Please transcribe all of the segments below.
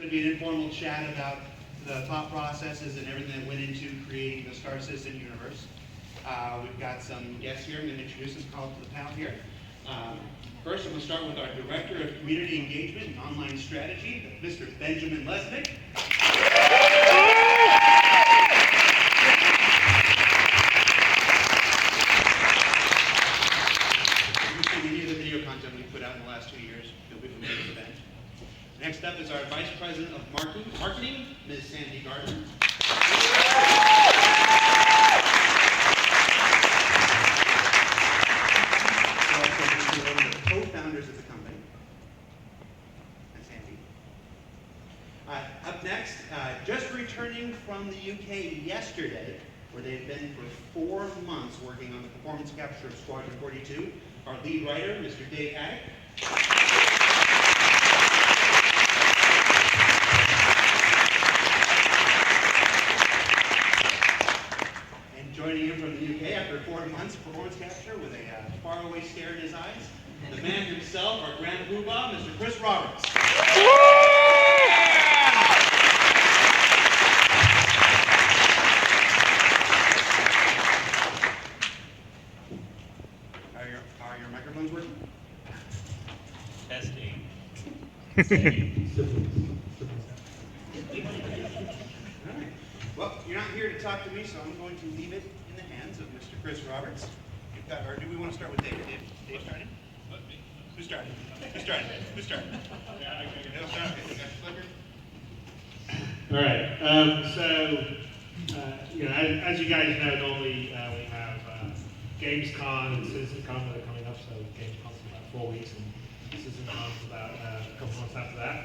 going to be an informal chat about the thought processes and everything that went into creating the Star Citizen universe. We've got some guests here. I'm going to introduce them, call up to the panel here. First, I'm going to start with our Director of Community Engagement and Online Strategy, Mr. Benjamin Lesnick. Content we put out in the last 2 years. You'll be familiar with that. Next up is our Vice President of Marketing, Ms. Sandy Gardner. We're also one of the co-founders of the company. That's Sandy. Up next, just returning from the UK yesterday, where they've been for 4 months working on the performance capture of Squadron 42. Our lead writer, Mr. Dave Hack. And joining him from the UK after 4 months of performance capture with a faraway stare in his eyes, the man himself, our grand poobah, Mr. Chris Roberts. Are your microphones working? Testing. All right. Well, you're not here to talk to me, so I'm going to leave it in the hands of Mr. Chris Roberts. Or do we want to start with Dave? Dave started? Who started? Who started? Who started? All right. As you guys know, normally we have GamesCon and CitizenCon that are coming up. So GamesCon's in about 4 weeks, and CitizenCon's about a couple months after that.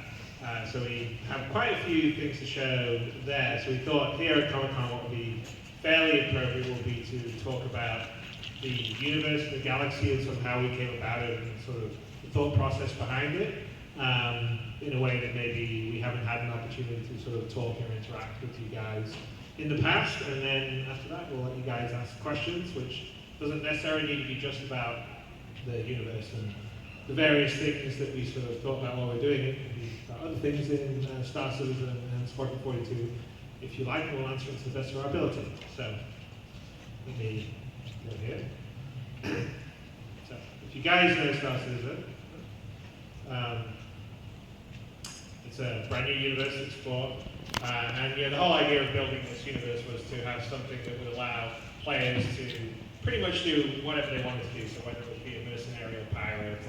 So we have quite a few things to show there. So we thought here at Comic-Con what would be fairly appropriate will be to talk about the universe, the galaxy, and sort of how we came about it, and sort of the thought process behind it, in a way that maybe we haven't had an opportunity to sort of talk and interact with you guys in the past. And then after that, we'll let you guys ask questions, which doesn't necessarily need to be just about the universe and the various things that we sort of thought about while we're doing it. It could be about other things in Star Citizen and Squadron 42. If you like, we'll answer it to the best of our ability. So, let me go here. So, if you guys know Star Citizen, it's a brand new universe to explore. And the whole idea of building this universe was to have something that would allow players to pretty much do whatever they wanted to do. So whether it would be a mercenary, a pirate,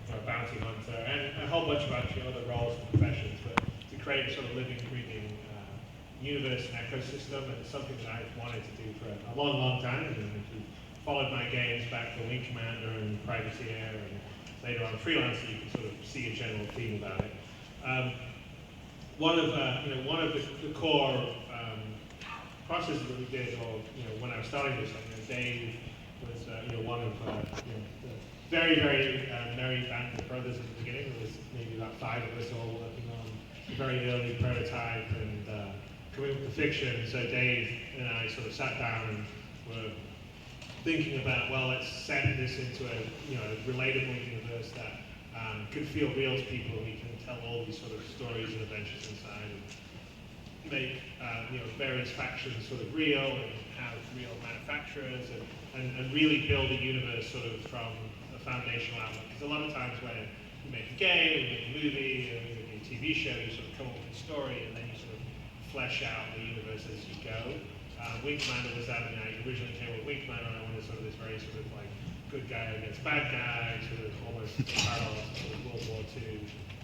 or a bounty hunter, and a whole bunch of actually other roles and professions, but to create a sort of living, breathing universe and ecosystem. And it's something that I've wanted to do for a long, long time. And if you followed my games back to Wing Commander and Privateer, and later on Freelancer, you can sort of see a general theme about it. One of the core processes that we did, or when I was starting this, Dave was one of the very, very merry band of brothers at the beginning. There was maybe about 5 of us all working on a very early prototype and coming up with the fiction. So Dave and I sort of sat down and were thinking about, well, let's set this into a relatable universe that could feel real to people. We can tell all these sort of stories and adventures inside, and make various factions sort of real, and have real manufacturers, and really build a universe sort of from a foundational outlook. Because a lot of times when you make a game, you make a movie, you make a TV show, you sort of come up with a story, and then you sort of flesh out the universe as you go. Wing Commander was that. I originally came with Wing Commander, and I wanted sort of this very sort of like good guy against bad guy, sort of almost parallel to World War II.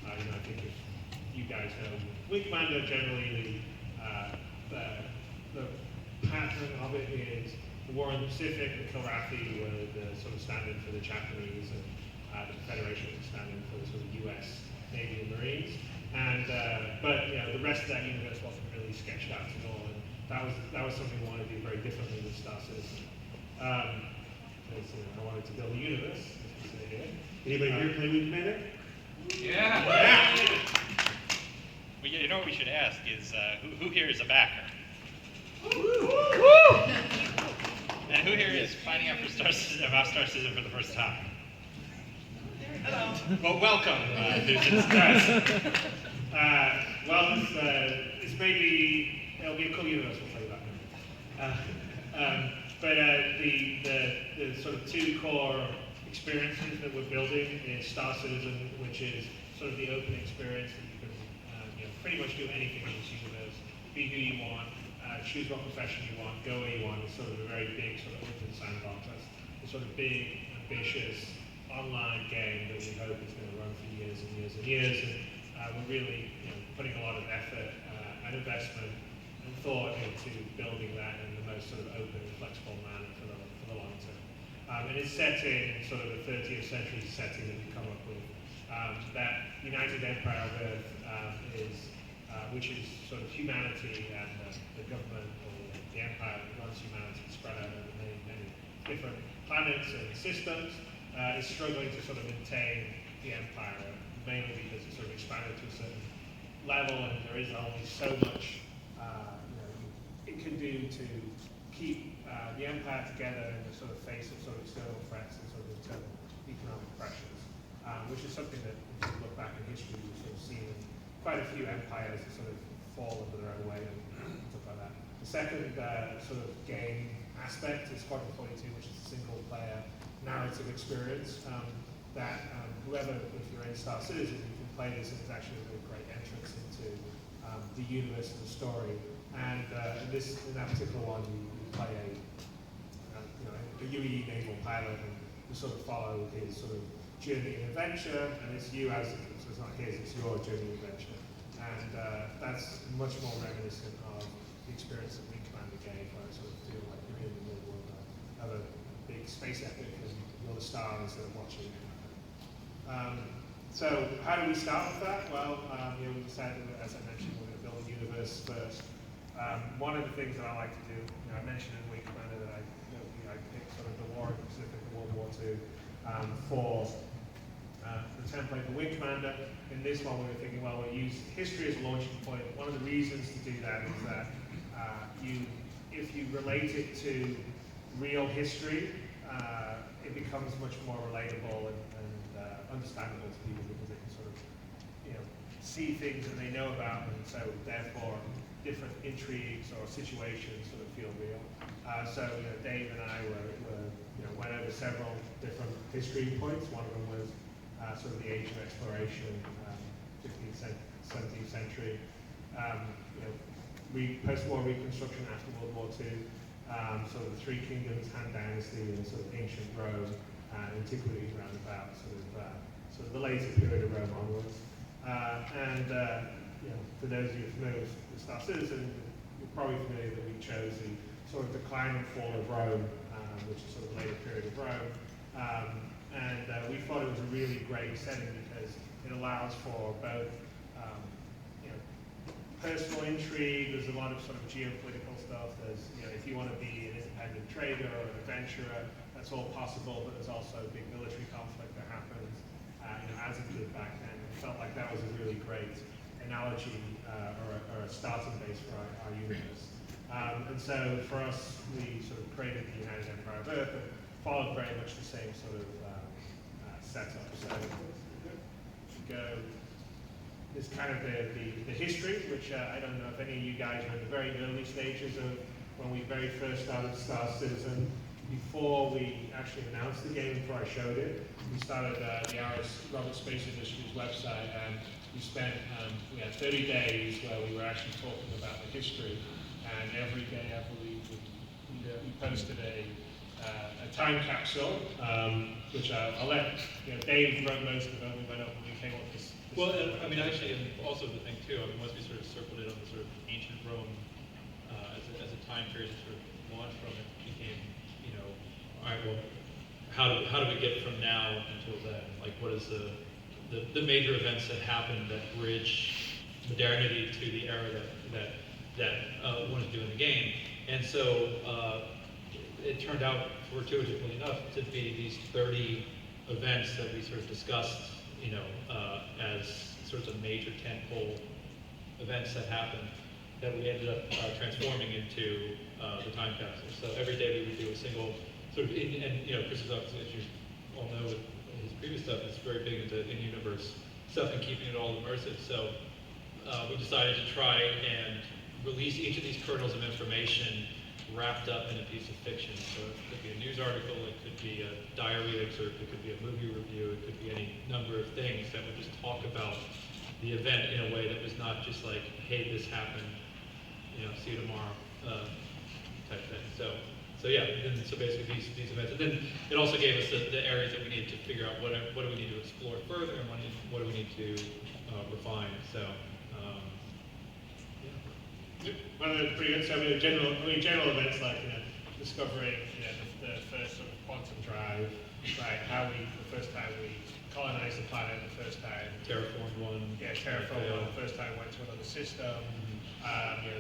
I think if you guys know Wing Commander, generally the pattern of it is the War in the Pacific, the Kilrathi were the sort of stand-in for the Japanese, and the Federation was stand-in for the sort of US Navy and Marines. And but the rest of that universe wasn't really sketched out at all, and that was something we wanted to do very differently with Star Citizen. I wanted to build a universe, as you say here. Anybody here play Wing Commander? Yeah. Well, you know what we should ask is who here is a backer? And who here is finding out about Star Citizen for the first time? Hello. Well, welcome. Well, it's maybe, it'll be a cool universe, we'll tell you that. The sort of two core experiences that we're building is Star Citizen, which is sort of the open experience that you can pretty much do anything in this universe, be who you want, choose what profession you want, go where you want. It's sort of a very big sort of open sandbox. That's the sort of big, ambitious online game that we hope is going to run for years and years and years. And we're really putting a lot of effort and investment and thought into building that in the most sort of open and flexible manner for the long term. And it's set in sort of the 30th century setting that we come up with. That United Empire of Earth which is sort of humanity and the government or the empire that runs humanity spread out over many, many different planets and systems, is struggling to sort of maintain the empire, mainly because it's sort of expanded to a certain level and there is only so much it can do to keep the empire together in the sort of face of sort of external threats and sort of internal economic pressures, which is something that if you look back in history we've sort of seen in quite a few empires that sort of fall under their own weight and stuff like that. The second sort of game aspect is Squadron 42, which is a single player narrative experience that whoever, if you're in Star Citizen, you can play this and it's actually a really great entrance into the universe and the story. And in that particular one, you play a UE naval pilot and you sort of follow his sort of journey and adventure, and it's you as, so it's not his, it's your journey and adventure. And that's much more reminiscent of the experience that Wing Commander gave, where I sort of feel like you're in the middle of a big space epic and you're the star instead of watching it. So how do we start with that? Well, we decided, as I mentioned, we're going to build a universe first. One of the things that I like to do, I mentioned in Wing Commander that I picked sort of the War in the Pacific and World War II for the template for Wing Commander. In this one, we were thinking, well, we'll use history as a launching point. One of the reasons to do that is that if you relate it to real history, it becomes much more relatable and understandable to people because they can sort of, see things that they know about, and so therefore different intrigues or situations sort of feel real. So Dave and I went over several different history points. One of them was sort of the age of exploration, 15th, 17th century, post-war reconstruction after World War II, sort of the Three Kingdoms, Han Dynasty, and sort of ancient Rome, antiquities around about sort of the later period of Rome onwards. For those of you familiar with Star Citizen, you're probably familiar that we chose the sort of decline and fall of Rome, which is sort of the later period of Rome. We thought it was a really great setting because it allows for both personal intrigue. There's a lot of sort of geopolitical stuff. There's, if you want to be an independent trader or an adventurer, that's all possible, but there's also a big military conflict that happens, as it did back then. It felt like that was a really great analogy or a starting base for our universe. And so for us, we sort of created the United Empire of Earth and followed very much the same sort of setup. So this kind of the history, which I don't know if any of you guys are in the very early stages of when we very first started Star Citizen. Before we actually announced the game, before I showed it, we started the Robert Space Initiative's website, and we had 30 days where we were actually talking about the history, and every day, I believe, we posted a time capsule, which I'll let, Dave wrote most of it. We went up and we came up with this. Well, actually, and also the thing too, once we sort of circled it on the sort of ancient Rome as a time period to sort of launch from, it became, all right, well, how do we get from now until then? Like, what is the major events that happened that bridge modernity to the era that we want to do in the game? And so it turned out, fortuitously enough, to be these 30 events that we sort of discussed, as sorts of major tentpole events that happened that we ended up transforming into the time capsule. So every day we would do a single sort of, Chris is obviously, as you all know, with his previous stuff, is very big into in-universe stuff and keeping it all immersive. So we decided to try and release each of these kernels of information wrapped up in a piece of fiction. So it could be a news article, it could be a diary excerpt, it could be a movie review, it could be any number of things that would just talk about the event in a way that was not just like, hey, this happened, see you tomorrow, type thing. So yeah, and so basically these events, and then it also gave us the areas that we needed to figure out what do we need to explore further and what do we need to refine. So One of the pretty good, so general events like, discovering, the first sort of quantum drive, right? The first time we colonized the planet, the first time. Terraformed one. Yeah, terraformed one, the first time went to another system.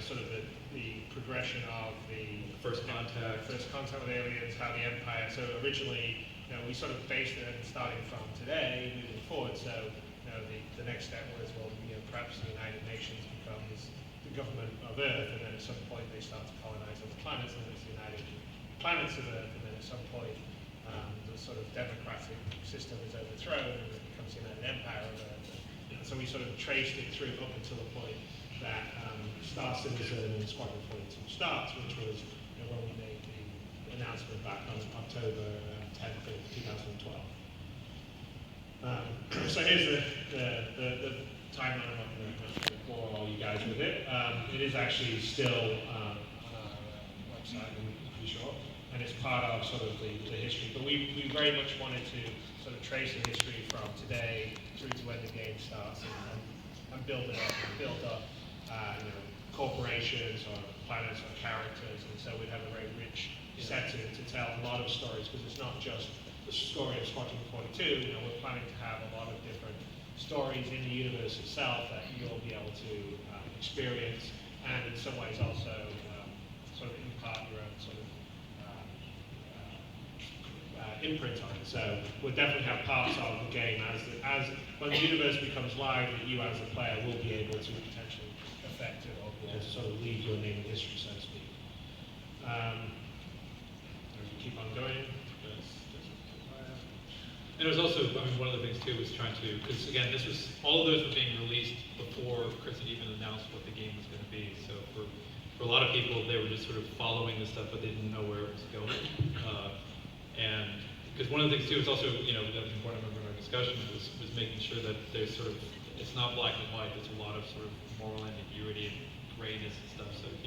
Sort of the progression of the First contact with aliens, how the Empire. So originally, we sort of based it starting from today, moving forward. So, the next step was, well, perhaps the United Nations becomes the government of Earth, and then at some point they start to colonize other planets, and it's the United Planets of Earth, and then at some point the sort of democratic system is overthrown, and it becomes the United Empire of Earth. And so we sort of traced it through up until the point that Star Citizen and Squadron 42 starts, which was when we made the announcement back on October 10th of 2012. So here's the timeline. I'm not going to bore all you guys with it. It is actually still on our website, I'm pretty sure, and it's part of sort of the history. But we very much wanted to sort of trace the history from today through to when the game starts and build it up and build up corporations or planets or characters, and so we have a very rich setting to tell a lot of stories, because it's not just the story of Squadron 42. We're planning to have a lot of different stories in the universe itself that you'll be able to experience, and in some ways also sort of impart your own sort of imprint on it. So we'll definitely have parts of the game as when the universe becomes live, that you as a player will be able to potentially affect it, or be able to sort of leave your name in history, so to speak. Keep on going. And it was also, one of the things too was trying to, because again, all of those were being released before Chris had even announced what the game was going to be. So for a lot of people, they were just sort of following the stuff, but they didn't know where it was going. And because one of the things too is also, that was important, I remember in our discussion, was making sure that there's sort of, it's not black and white. There's a lot of sort of moral ambiguity and grayness and stuff. So if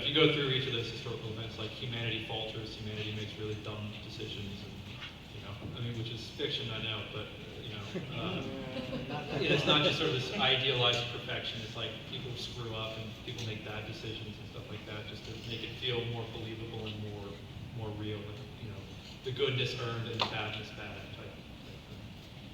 you go through each of those historical events, like humanity falters, humanity makes really dumb decisions. Which is fiction, I know, but it's not just sort of this idealized perfection. It's like people screw up and people make bad decisions and stuff like that, just to make it feel more believable and more real. The goodness earned and the badness bad type thing.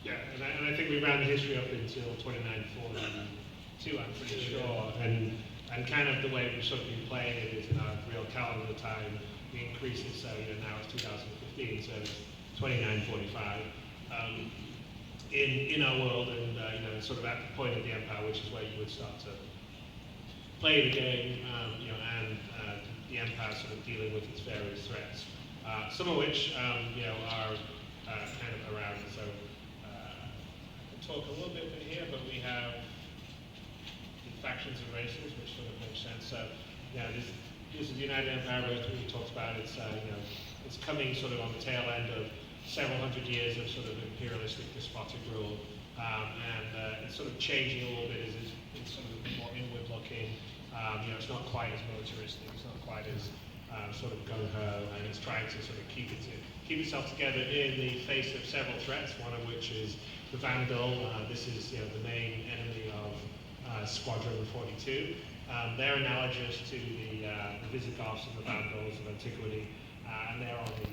Yeah, and I think we ran the history up until 2942, I'm pretty sure, and kind of the way we've sort of been playing it is in our real calendar time, we increase it, so now it's 2015, so it's 2945 in our world, and sort of at the point of the Empire, which is where you would start to play the game, and the Empire sort of dealing with its various threats, some of which are kind of around. So I can talk a little bit here, but we have the factions and races, which sort of makes sense. So this is the United Empire Earth we talked about. It's it's coming sort of on the tail end of several hundred years of sort of imperialistic, despotic rule, and it's sort of changing a little bit as it's sort of a bit more inward looking. It's not quite as militaristic, it's not quite as sort of gung-ho, and it's trying to sort of keep itself together in the face of several threats, one of which is the Vandal. This is the main enemy of Squadron 42. They're analogous to the Visigoths and the Vandals of antiquity, and they're on the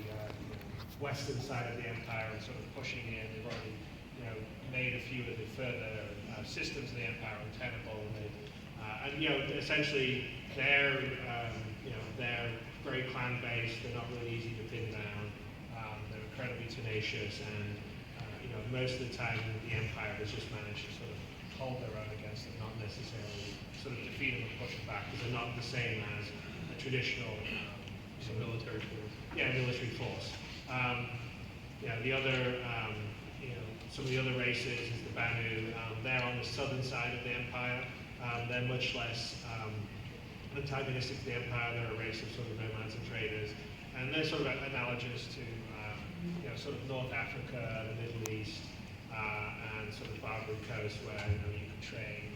western side of the empire and sort of pushing in. They've already made a few of the further systems of the empire untenable, and essentially they're very clan based. They're not really easy to pin down. They're incredibly tenacious, and most of the time the empire has just managed to sort of hold their own against them, not necessarily sort of defeat them and push them back, because they're not the same as a traditional military force. Yeah, military force. The other, some of the other races is the Banu. They're on the southern side of the empire. They're much less antagonistic to the empire. They're a race of sort of nomads and traders, and they're sort of analogous to sort of North Africa, the Middle East, and sort of Barbary Coast, where you can trade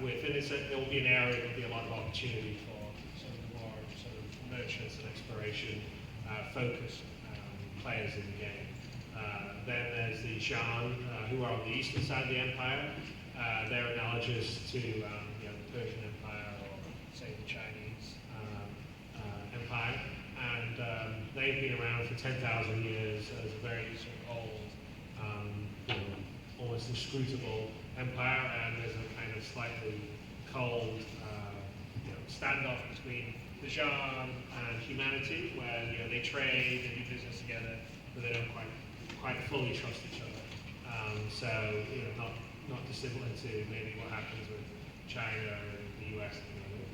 with. And it will be an area that will be a lot of opportunity for sort of the more sort of merchants and exploration focused players in the game. Then there's the Shan, who are on the eastern side of the empire. They're analogous to the Persian Empire or, say, the Chinese empire. And they've been around for 10,000 years as a very sort of old, almost inscrutable empire. And there's a kind of slightly cold standoff between the Shan and humanity, where they trade, they do business together, but they don't quite fully trust each other. So not dissimilar to maybe what happens with China and the US at the moment.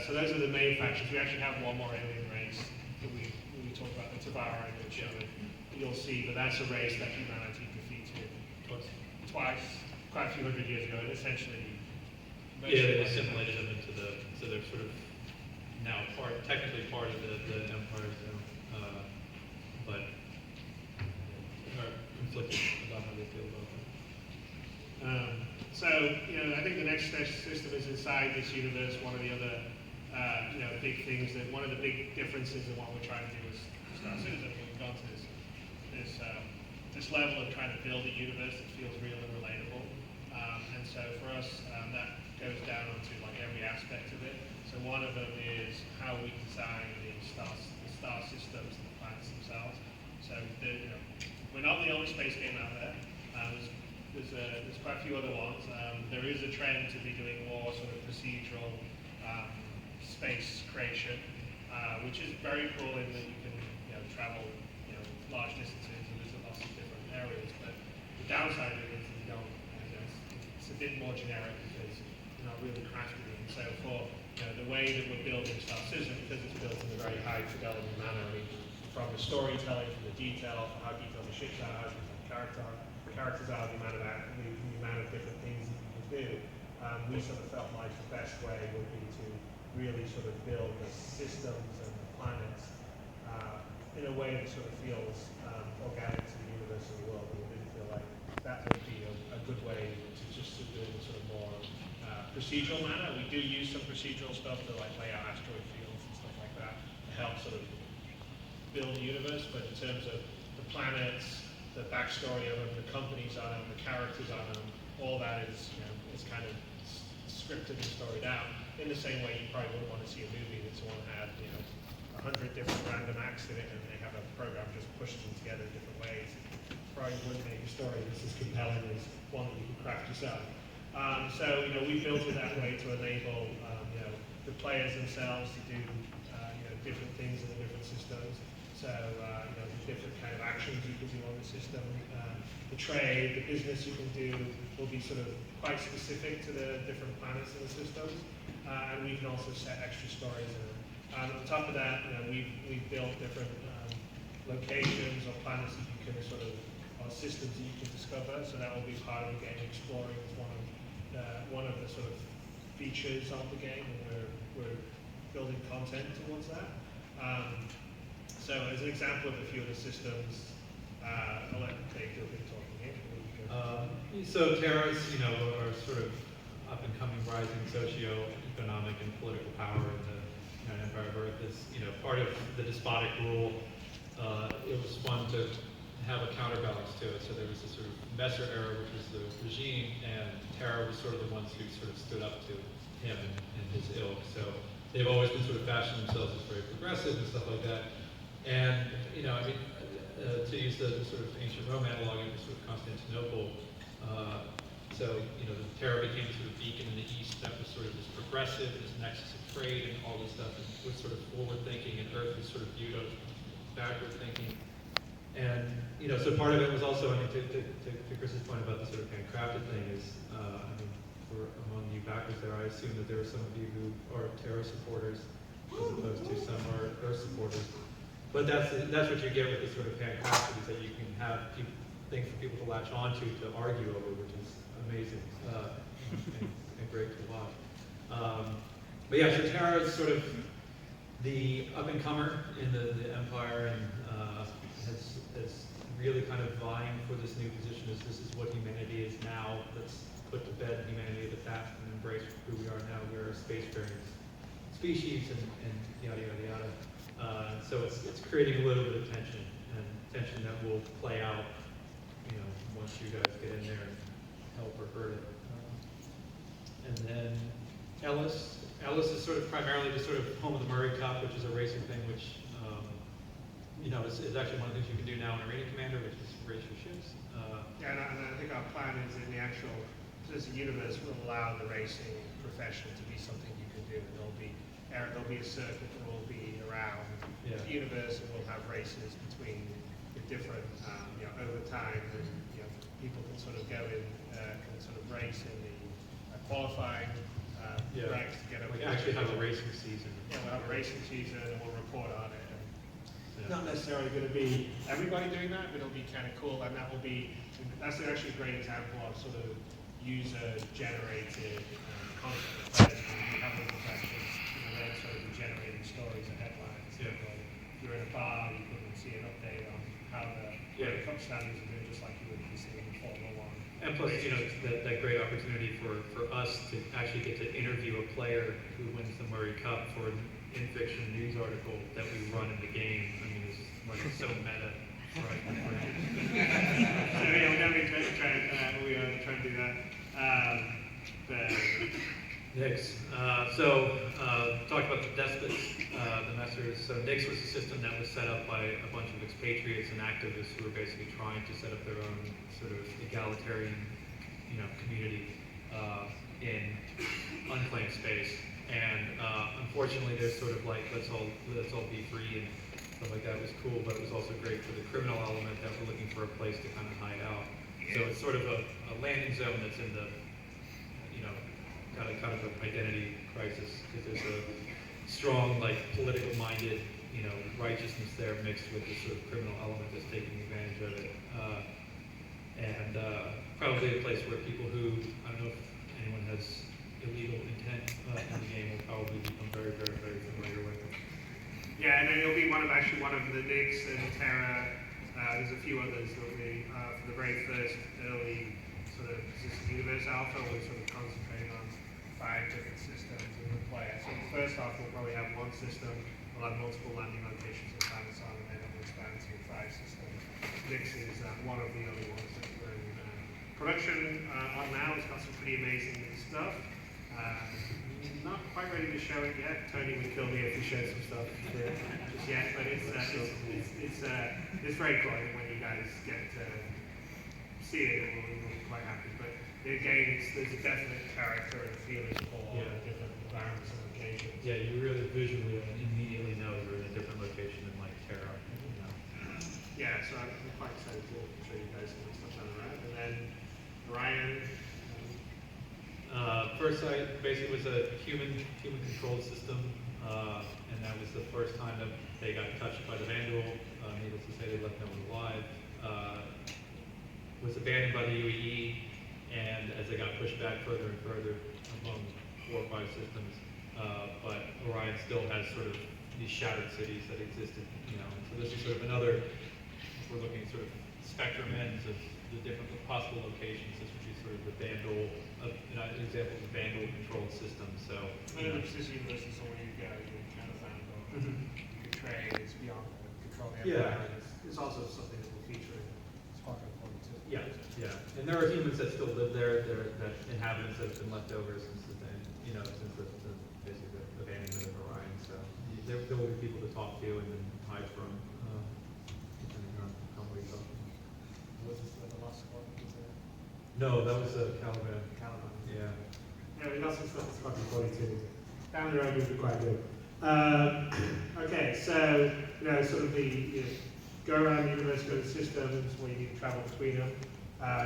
So those are the main factions. We actually have one more alien race that we talked about, the Tabara, which you'll see, but that's a race that humanity defeated twice, quite a few hundred years ago, and essentially. They assimilated them into so they're sort of now technically part of the empire, but are conflicted about how they feel about that. I think the next system is inside this universe. One of the other, big things one of the big differences in what we're trying to do is Star Citizen. We've gone to this level of trying to build a universe that feels real and relatable. And so for us, that goes down onto like every aspect of it. So one of them is how we design the star systems and the planets themselves. So we're not the only space game out there. There's quite a few other ones. There is a trend to be doing more sort of procedural space creation, which is very cool in that you can travel large distances and visit lots of different areas. But the downside of it is that you don't. It's a bit more generic because you're not really crafting it. And so for the way that we're building Star Citizen, because it's built in a very high fidelity manner, from the storytelling, from the detail, from how detailed the ships are, how detailed the characters are, the amount of different things that you can do, we sort of felt like the best way would be to really sort of build the systems and the planets in a way that sort of feels organic to the universe and the world. And we didn't feel like that would be a good way to just do it in sort of more procedural manner. We do use some procedural stuff to like lay out asteroid fields and stuff like that to help sort of build the universe, but in terms of the planets, the backstory of them, the companies on them, the characters on them, all that is kind of scripted and storied out. In the same way, you probably wouldn't want to see a movie that someone had 100 different random acts in it, and they have a program just pushes them together in different ways. Probably wouldn't make a story that's as compelling as one that you can craft yourself. We built it that way to enable the players themselves to do different things in the different systems. So the different kind of actions you can do on the system, the trade, the business you can do will be sort of quite specific to the different planets in the systems, and we can also set extra stories in them. On top of that, we've built different locations or planets that you can sort of, or systems that you can discover. So that will be part of the game. Exploring is one of the sort of features of the game, and we're building content towards that. So as an example of a few of the systems, I'll let Dave do a bit talking here. So terrorists, are sort of up and coming, rising socio-economic and political power in the Empire of Earth. Is part of the despotic rule. It was fun to have a counterbalance to it. So there was this sort of Messer era, which was the regime, and Terra was sort of the ones who sort of stood up to him and his ilk. So they've always been sort of fashioning themselves as very progressive and stuff like that. And to use the sort of ancient Rome analog in sort of Constantinople, the Terra became a sort of beacon in the East that was sort of this progressive, this nexus of trade and all this stuff, and was sort of forward thinking, and Earth was sort of viewed as backward thinking. And so part of it was also, to Chris's point about the sort of handcrafted thing is, for among you backers there, I assume that there are some of you who are Terra supporters as opposed to some are Earth supporters. But that's what you get with this sort of handcrafted, is that you can have things for people to latch onto to argue over, which is amazing and great to watch. But yeah, so Terra is sort of the up-and-comer in the Empire, and has really kind of vying for this new position as this is what humanity is now. Let's put to bed humanity of the past and embrace who we are now. We're a spacefaring species, and yada, yada, yada. So it's creating a little bit of tension, and tension that will play out, once you guys get in there and help or hurt it. And then Ellis is sort of primarily just sort of home of the Murray Cup, which is a racing thing, which is actually one of the things you can do now in Arena Commander, which is race your ships. Yeah, and I think our plan is in the actual universe will allow the racing profession to be something you can do. And there'll be a circuit that will be around the universe, and we'll have races between the different, over time, and people can sort of go in, can sort of race in the qualifying ranks to get over. We actually have a racing season. Yeah, we'll have a racing season, and we'll report on it. Not necessarily going to be everybody doing that, but it'll be kind of cool, and that's actually a great example of sort of user-generated content. You have those questions, they're sort of generating stories and headlines. Yeah. You're in a bar, you can see an update on how the Cup standings are doing, just like you would be seeing in Formula One. And plus, that great opportunity for us to actually get to interview a player who wins the Murray Cup for an in-fiction news article that we run in the game. I mean, it's so meta. Right. So yeah, we're definitely trying to do that. Nix. Talked about the despots, the messers. So Nix was a system that was set up by a bunch of expatriates and activists who were basically trying to set up their own sort of egalitarian, community in unclaimed space. And unfortunately, there's sort of like let's all be free and stuff like that was cool, but it was also great for the criminal element that we're looking for a place to kind of hide out. So it's sort of a landing zone that's in the kind of an identity crisis, because there's a strong, like, political-minded, righteousness there mixed with this sort of criminal element that's taking advantage of it. And probably a place where people who, I don't know if anyone has illegal intent in the game, will probably become very, very, very familiar with it. Yeah, and then it'll be one of the Nix and Terra. There's a few others that will be for the very first early sort of Universe Alpha. We're sort of concentrating on 5 different systems in the player. So first off, we'll probably have one system. We'll have multiple landing locations and planets on, and then it'll expand to 5 systems. Nix is one of the early ones that we're in production on now. It's got some pretty amazing stuff. Not quite ready to show it yet. Tony would kill me if he showed some stuff just yet, but it's very cool. I think when you guys get to see it, we'll be quite happy. But again, there's a definite character and feeling for different environments and locations. Yeah, you really visually and immediately know you're in a different location than like Terra. Yeah, so I'm quite excited to show you guys some of the stuff down the road. And then Ryan. First site basically was a human-controlled system, and that was the first time that they got touched by the Vandal. Needless to say, they left no one alive. Was abandoned by the UEE, and as they got pushed back further and further among 4 or 5 systems, but Orion still has sort of these shattered cities that existed, So this is sort of another, we're looking at sort of spectrum ends of the different possible locations. This would be sort of the Vandal, an example of a Vandal-controlled system. So, This universe is somewhere you go, you kind of Vandal. You can trade, it's beyond control the Yeah. empire. It's also something that will feature in Sparkle 42. yeah. And there are humans that still live there. That inhabitants that have been left over since the basically the abandonment of Orion. So there will be people to talk to and then hide from, depending on how we go. Was this the last one? No, that was Caliban. Caliban. Yeah. Yeah, we got some stuff that's Sparkle 42. Down the road would be quite good. Okay, so, sort of the go around the universe, go to systems where you need to travel between them.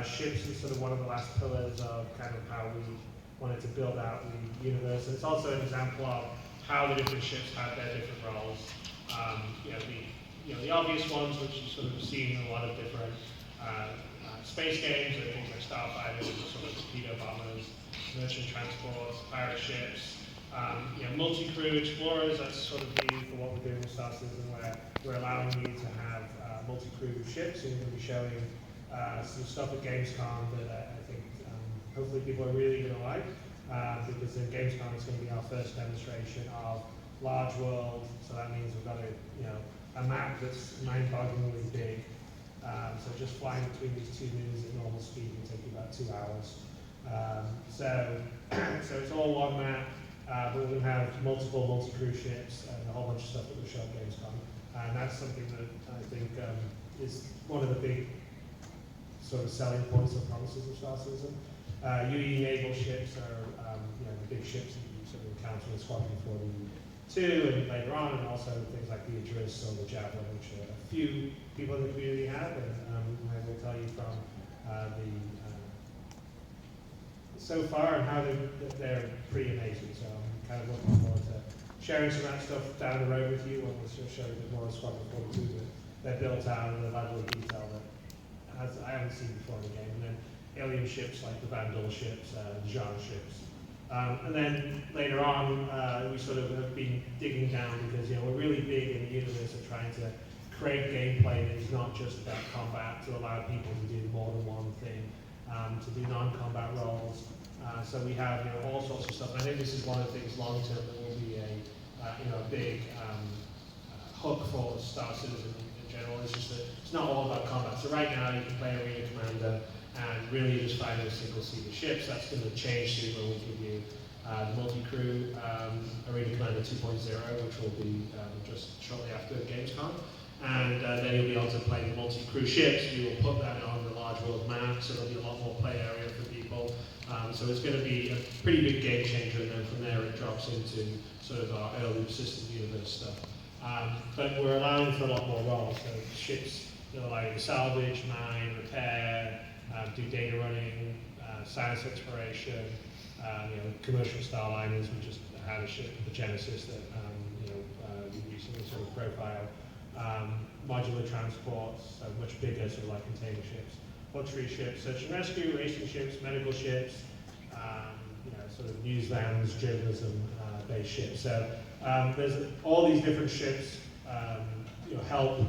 Ships is sort of one of the last pillars of kind of how we wanted to build out the universe. And it's also an example of how the different ships have their different roles. The obvious ones, which you've sort of seen in a lot of different space games, so things like starfighters, sort of torpedo bombers, merchant transports, pirate ships, multi-crew explorers. That's sort of new for what we're doing with Star Citizen, where we're allowing you to have multi-crew ships, and we're going to be showing some stuff at Gamescom that I think hopefully people are really going to like, because in Gamescom it's going to be our first demonstration of large world. So that means we've got a map that's mind-bogglingly big. So just flying between these two moons at normal speed will take you about 2 hours. So it's all one map, but we're going to have multiple multi-crew ships and a whole bunch of stuff that we'll show at Gamescom. And that's something that I think is one of the big sort of selling points or promises of Star Citizen. UE naval ships are the big ships that you sort of encounter in Squadron 42 and later on, and also things like the Idris or the Javelin, which a few people in the community have, and I will tell you from so far and how they're pretty amazing. So I'm kind of looking forward to sharing some of that stuff down the road with you when we sort of show you a bit more of Squadron 42. But they're built out in a level of detail that I haven't seen before in the game. And then alien ships like the Vandal ships, Jean ships. And then later on, we sort of have been digging down because we're really big in the universe of trying to create gameplay that is not just about combat, to allow people to do more than one thing, to do non-combat roles. So we have all sorts of stuff. And I think this is one of the things long term that will be a big hook for Star Citizen in general. It's just that it's not all about combat. So right now you can play Arena Commander and really just find those single-seater ships. That's going to change soon when we give you the multi-crew Arena Commander 2.0, which will be just shortly after Gamescom. And then you'll be able to play the multi-crew ships. We will put that on the large world map, so there'll be a lot more play area for people. So it's going to be a pretty big game changer, and then from there it drops into sort of our early system universe stuff. But we're allowing for a lot more roles. So ships will allow you to salvage, mine, repair, do data running, science exploration, commercial starliners. We just had a ship, the Genesis, that we recently sort of profiled. Modular transports, so much bigger, sort of like container ships, luxury ships, search and rescue, racing ships, medical ships, sort of news vans, journalism based ships. So there's all these different ships help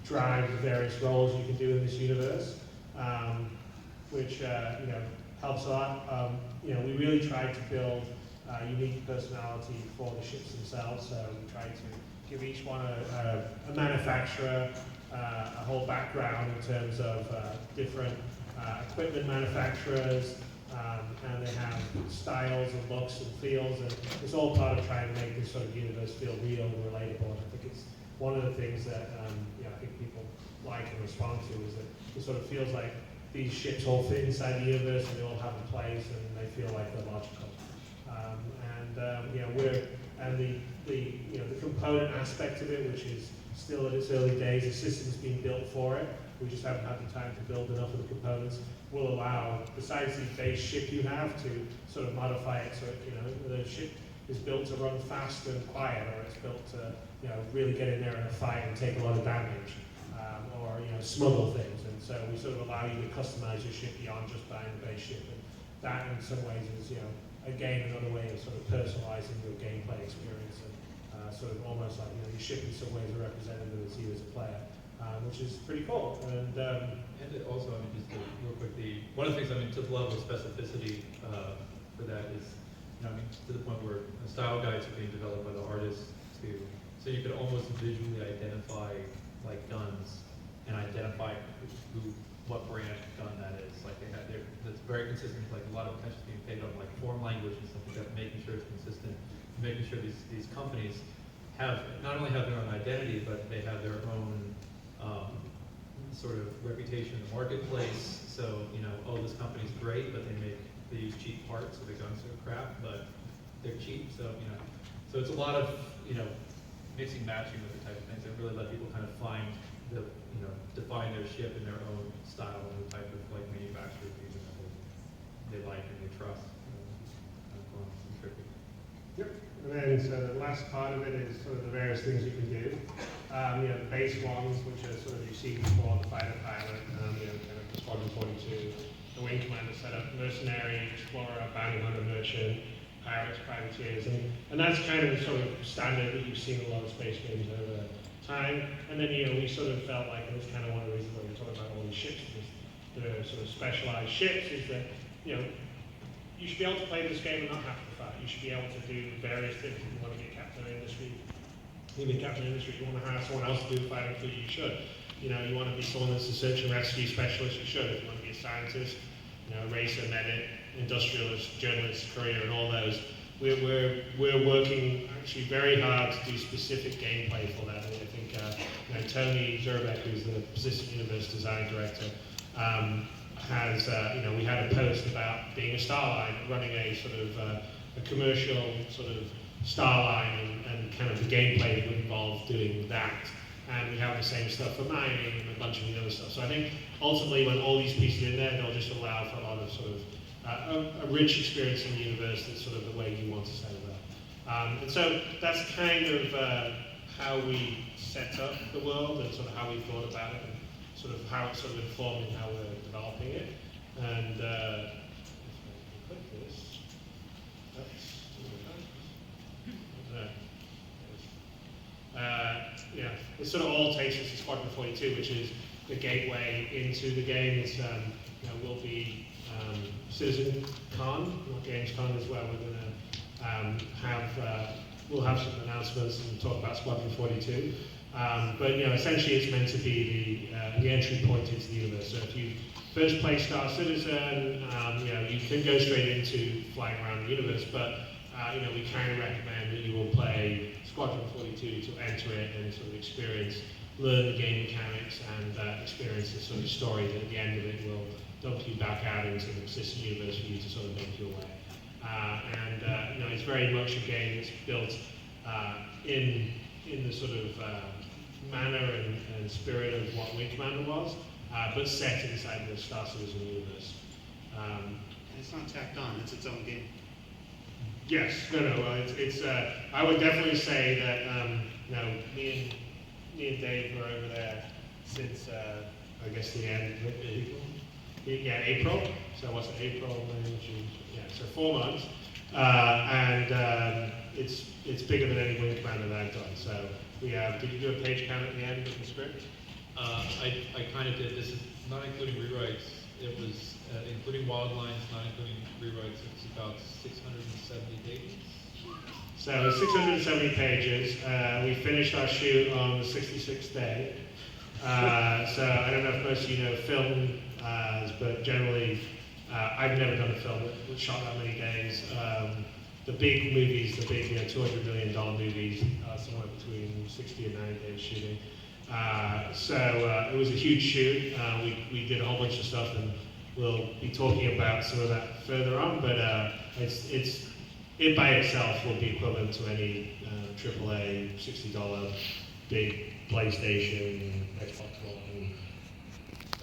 drive the various roles you can do in this universe, which helps a lot. We really tried to build unique personality for the ships themselves. So we tried to give each one a manufacturer, a whole background in terms of different equipment manufacturers, and they have styles and looks and feels, and it's all part of trying to make this sort of universe feel real and relatable. And I think it's one of the things that I think people like and respond to, is that it sort of feels like these ships all fit inside the universe and they all have a place and they feel like they're logical. The component aspect of it, which is still in its early days, the system's been built for it. We just haven't had the time to build enough of the components. Will allow, besides the base ship you have, to sort of modify it so the ship is built to run fast and quiet, or it's built to really get in there in a fight and take a lot of damage, or smuggle things. And so we sort of allow you to customize your ship beyond just buying the base ship. And that, in some ways, is again another way of sort of personalizing your gameplay experience, and sort of almost like your ship in some ways a representative of you as a player, which is pretty cool. And it also, just real quick, one of the things, to the level of specificity for that is, to the point where style guides are being developed by the artists too, so you could almost visually identify like guns and identify what brand gun that is. Like that's very consistent. Like a lot of attention is being paid on like form language and stuff like that, making sure it's consistent, making sure these companies not only have their own identity, but they have their own sort of reputation in the marketplace. So this company's great, but they make these cheap parts, so the guns are crap, but they're cheap. So so it's a lot of mixing, matching with the type of things that really let people kind of find define their ship in their own style and the type of like manufacturer that they like and they trust. Yep. And then so the last part of it is sort of the various things you can do. The base ones, which are sort of you see before, the fighter pilot, kind of for Squadron 42. The Wing Commander set up Mercenary, Explorer, Bounty Hunter, Merchant, Pirates, Privateers, and that's kind of the sort of standard that you've seen in a lot of space games over time. And then, we sort of felt like, and it's kind of one of the reasons why we're talking about all these ships, the sort of specialized ships, is that, you should be able to play this game and not have to fight. You should be able to do various things. If you want to be a captain of industry, you want to hire someone else to do the fighting for you, you should. You want to be someone that's a search and rescue specialist, you should. If you want to be a scientist, racer, medic, industrialist, journalist, courier, and all those, we're working actually very hard to do specific gameplay for that. And I think Tony Zurbeck, who's the Persistent Universe design director, has we had a post about being a starline, running a sort of a commercial sort of starline, and kind of the gameplay that would involve doing that. And we have the same stuff for mining and a bunch of the other stuff. So I think ultimately when all these pieces are in there, they'll just allow for a lot of sort of a rich experience in the universe that's sort of the way you want to set it up. And so that's kind of how we set up the world and sort of how we thought about it and sort of how it's sort of informing how we're developing it. And if I can click this, it sort of all takes us to Squadron 42, which is the gateway into the game. It's, will be Citizen Con, not Games Con as well. We're going to we'll have some announcements and talk about Squadron 42. But essentially it's meant to be the entry point into the universe. So if you first play Star Citizen, you can go straight into flying around the universe, but we kind of recommend that you will play Squadron 42 to enter it and sort of learn the game mechanics and experience the sort of story that at the end of it will dump you back out into the Persistent Universe for you to sort of make your way. It's very much a game that's built in the sort of manner and spirit of what Wing Commander was, but set inside the Star Citizen universe. And it's not tacked on, it's its own game. Yes, it's I would definitely say that, me and Dave were over there since, I guess the end of April. Yeah, April. So what's it, April, May, June? Yeah, so 4 months. It's bigger than any Wing Commander that I've done. So we have, did you do a page count at the end of the script? I kind of did. This is not including rewrites. It was including wild lines, not including rewrites. It's about 670 pages. So 670 pages. We finished our shoot on the 66th day. So I don't know if most of you know film, but generally I've never done a film that shot that many days. The big movies, the big $200 million movies, somewhere between 60 and 90 days shooting. So it was a huge shoot. We did a whole bunch of stuff, and we'll be talking about some of that further on. But it by itself will be equivalent to any AAA $60 big PlayStation, Xbox One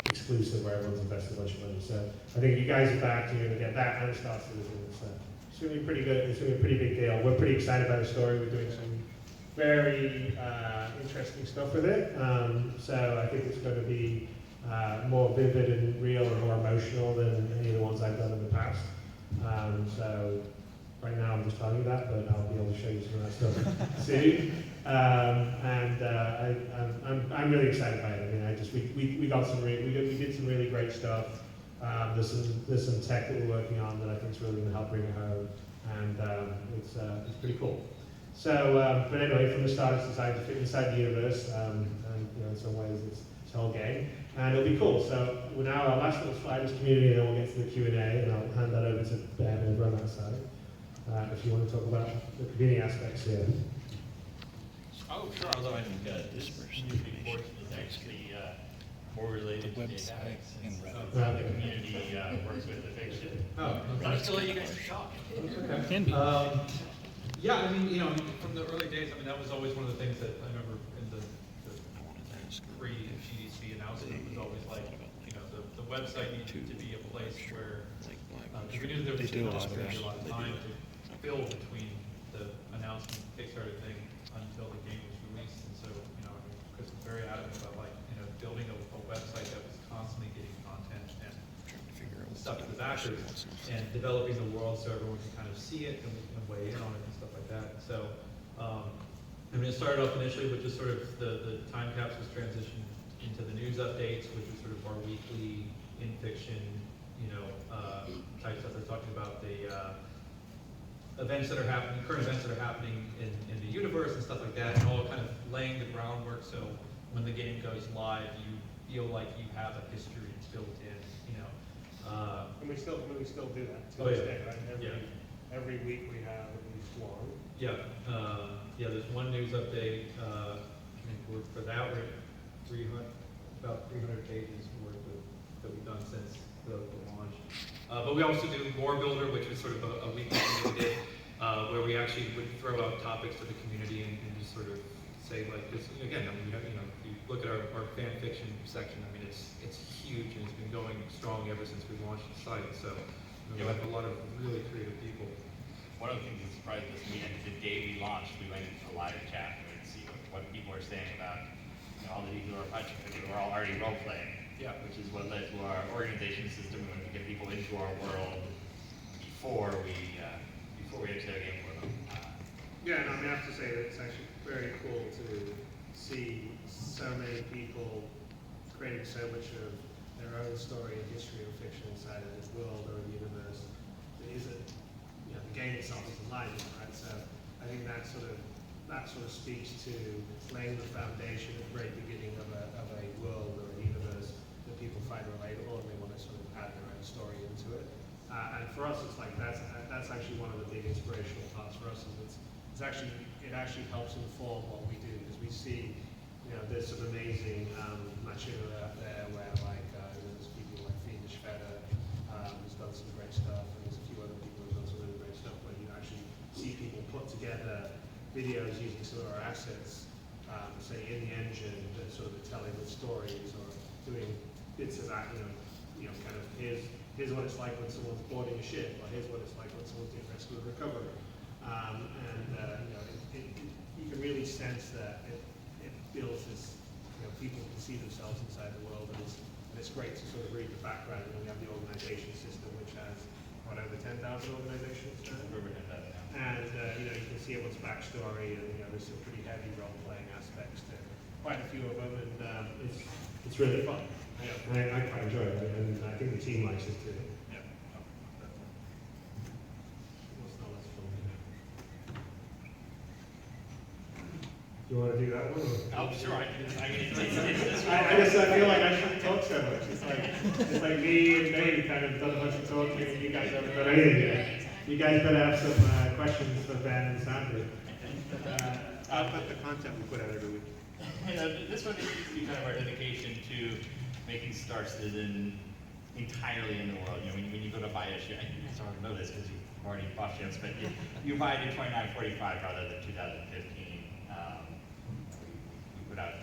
exclusive where everyone's invested a bunch of money. So I think you guys are back. You're going to get that and Star Citizen. So it's going to be pretty good. It's going to be a pretty big deal. We're pretty excited about the story. We're doing some very interesting stuff with it. So I think it's going to be more vivid and real and more emotional than any of the ones I've done in the past. So right now I'm just telling you that, but I'll be able to show you some of that stuff soon. I'm really excited by it. I mean, we did some really great stuff. There's some tech that we're working on that I think is really going to help bring it home, and it's pretty cool. So, but anyway, from the start, it's designed to fit inside the universe, and in some ways, it's a whole game, and it'll be cool. So, we're now our last little slide is community, and then we'll get to the Q&A, and I'll hand that over to Ben over on that side, if you want to talk about the community aspects here. Oh, sure. Although I think this news report is actually more related to data and the community works with the fiction. Oh, I'm just to let you guys talk. okay. Can be. Yeah, I mean, from the early days, that was always one of the things that I remember in the pre-GDC announcement was always like, the website needed to be a place where we knew there was going to be a lot of time to fill between the announcement Kickstarter thing until the game was released, and so Chris was very adamant about building a website that was constantly getting content stuff to the backers and developing the world so everyone can kind of see it and we can weigh in on it and stuff like that. So, I mean, it started off initially with just sort of the time capsules transition into the news updates, which is sort of our weekly in fiction, type stuff. They're talking about the events that are happening, current events that are happening in the universe and stuff like that, and all kind of laying the groundwork so when the game goes live, you feel like you have a history built in, And we still do that to Oh, this yeah. day, right? Every week we have at least one. Yeah, there's one news update, I think for that, we're about 300 pages worth that we've done since the launch. But we also do War Builder, which is sort of a weekly thing we did, where we actually would throw out topics to the community and just sort of say, like, because again, I mean, if you look at our fan fiction section, I mean, it's huge and it's been going strong ever since we launched the site. So we have a lot of really creative people. One of the things that surprised us, the day we launched, we went into a live chat and we would see what people are saying about all the people who are punching, because we were all already role playing. Yeah. Which is what led to our organization system. We wanted to get people into our world before we actually had a game for them. Yeah, and I mean, I have to say that it's actually very cool to see so many people creating so much of their own story and history and fiction inside of this world or universe. It isn't, the game itself is alive, right? So I think that sort of speaks to laying the foundation at the very beginning of a world or a universe that people find relatable and they want to sort of add their own story into it. And for us, it's like that's actually one of the big inspirational parts for us. Is it actually helps inform what we do because we see, there's some amazing machinery out there where there's people like Fiendish Feder who's done some great stuff, and there's a few other people who've done some really great stuff where you actually see people put together videos using some of our assets, say in the engine, that sort of telling the stories or doing bits of that, kind of here's what it's like when someone's boarding a ship, or here's what it's like when someone's doing rescue and recovery. You can really sense that it builds this, people can see themselves inside the world, and it's great to sort of read the background. We have the organization system, which has, over 10,000 organizations now? And you can see everyone's backstory, and there's some pretty heavy role-playing aspects to quite a few of them, and it's really fun. Yeah. I quite enjoy it, and I think the team likes it too. Yeah. What's not less fun? You want to do that one? Oh, sure. I feel like I shouldn't talk so much. It's like me and Dave kind of done a bunch of talking, and you guys haven't done anything yet. You guys better have some questions for Ben and Sandra. How about the content we put out every week? This one needs to be kind of our dedication to making Star Citizen entirely in the world. When you go to buy a ship, you guys already know this because you've already bought ships, but you buy it in 2945 rather than 2015. We put out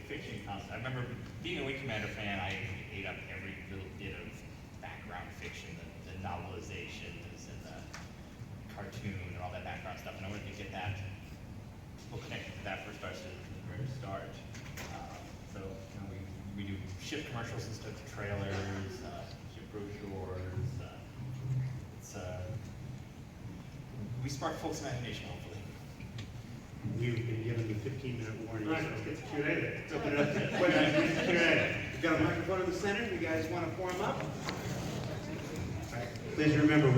fiction content. I remember being a Wing Commander fan, I ate up every little bit of background fiction, the novelizations and the cartoon and all that background stuff, and I wanted to get that, people connected to that for Star Citizen from the very start. So we do ship commercials and stuff, trailers, ship brochures. We spark folks' imagination, hopefully. We've been given the 15-minute warning. Right, let's get to Q&A then. Let's open it up to Q&A. We've got a microphone in the center. You guys want to form up? Please remember,